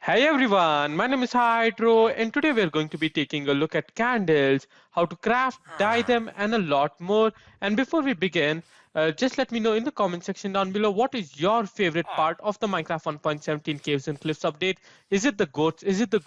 Hey everyone, my name is Hydro, and today we're going to be taking a look at candles, how to craft, dye them, and a lot more. And before we begin, just let me know in the comment section down below what is your favorite part of the Minecraft 1.17 Caves and Cliffs update. Is it the goats? Is it the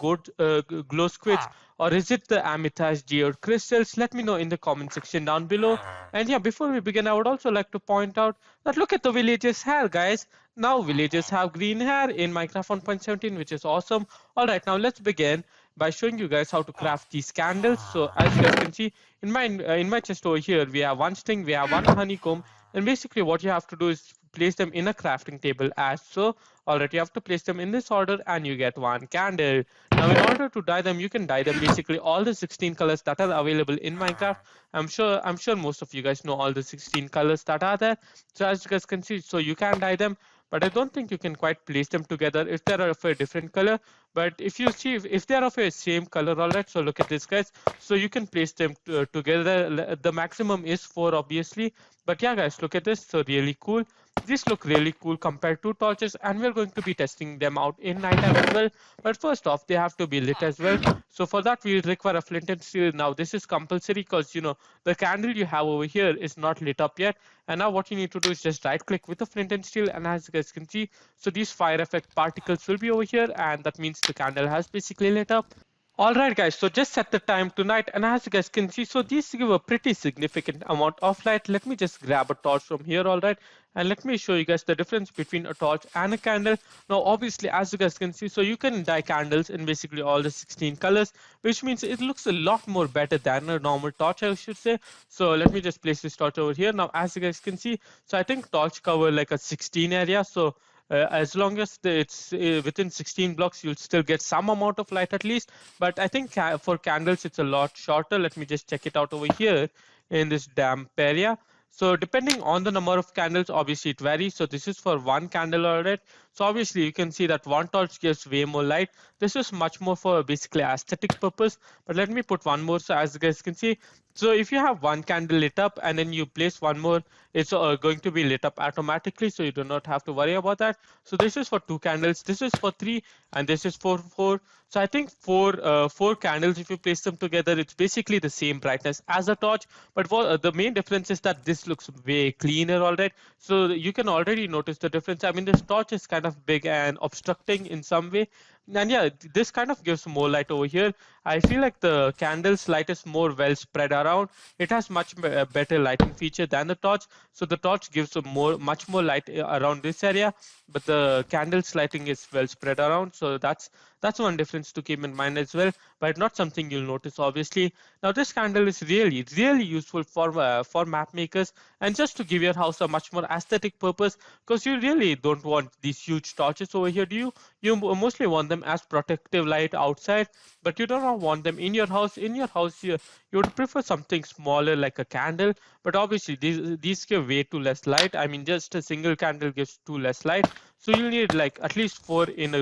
glow squids? Or is it the amethyst geode crystals? Let me know in the comment section down below. And yeah, before we begin, I would also like to point out that look at the villagers' hair, guys. Now villagers have green hair in Minecraft 1.17, which is awesome. All right, now let's begin by showing you guys how to craft these candles. So as you guys can see in my chest over here, we have one string, we have one honeycomb, and basically what you have to do is place them in a crafting table as so. All right, you have to place them in this order, and you get one candle. Now, in order to dye them, you can dye them basically all the 16 colors that are available in Minecraft. I'm sure most of you guys know all the 16 colors that are there. So as you guys can see, so you can dye them, but I don't think you can quite place them together if they are of a different color. But if you see if they are of a same color, all right, so look at this, guys. So you can place them together. The maximum is 4, obviously. But yeah, guys, look at this. So really cool. These look really cool compared to torches, and we're going to be testing them out in nighttime as well. But first off, they have to be lit as well. So for that, we require a flint and steel. Now this is compulsory because the candle you have over here is not lit up yet. And now what you need to do is just right click with the flint and steel, and as you guys can see, so these fire effect particles will be over here, and that means the candle has basically lit up. All right, guys, so just set the time tonight, and as you guys can see, so these give a pretty significant amount of light. Let me just grab a torch from here, all right, and let me show you guys the difference between a torch and a candle. Now, obviously, as you guys can see, so you can dye candles in basically all the 16 colors, which means it looks a lot more better than a normal torch, I should say. So let me just place this torch over here. Now, as you guys can see, so I think torch cover like a 16 area, so as long as it's within 16 blocks, you'll still get some amount of light at least. But I think for candles, it's a lot shorter. Let me just check it out over here in this damp area. So depending on the number of candles, obviously it varies. So this is for one candle, all right. So obviously you can see that one torch gives way more light. This is much more for basically aesthetic purpose. But let me put one more. So as you guys can see, so if you have one candle lit up and then you place one more, it's going to be lit up automatically. So you do not have to worry about that. So this is for 2 candles, this is for 3, and this is for 4. So I think four candles, if you place them together, it's basically the same brightness as a torch. But the main difference is that this looks way cleaner, all right. So you can already notice the difference. I mean, this torch is kind of big and obstructing in some way. And yeah, this kind of gives more light over here. I feel like the candle's light is more well spread around. It has much better lighting feature than the torch. So the torch gives much more light around this area, but the candle's lighting is well spread around. So that's one difference to keep in mind as well, but not something you'll notice obviously. Now this candle is really useful for map makers and just to give your house a much more aesthetic purpose, because you really don't want these huge torches over here, do you? You mostly want them as protective light outside, but you don't want them in your house. In your house, you would prefer something smaller like a candle, but obviously these give way too less light. I mean, just a single candle gives too less light, so you'll need like at least 4 in a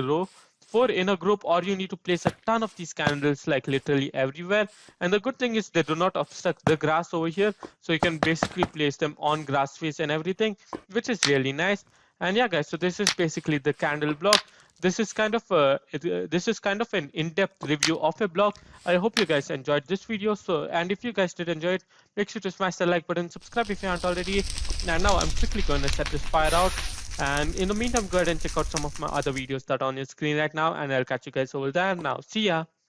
group, or you need to place a ton of these candles like literally everywhere. And the good thing is they do not obstruct the grass over here, so you can basically place them on grass face and everything, which is really nice. And yeah, guys, so this is basically the candle block. This is kind of an in-depth review of a block. I hope you guys enjoyed this video. So, and if you guys did enjoy it, make sure to smash the like button, subscribe if you aren't already. And now I'm quickly going to set this fire out. And in the meantime, go ahead and check out some of my other videos that are on your screen right now, and I'll catch you guys over there. Now, see ya.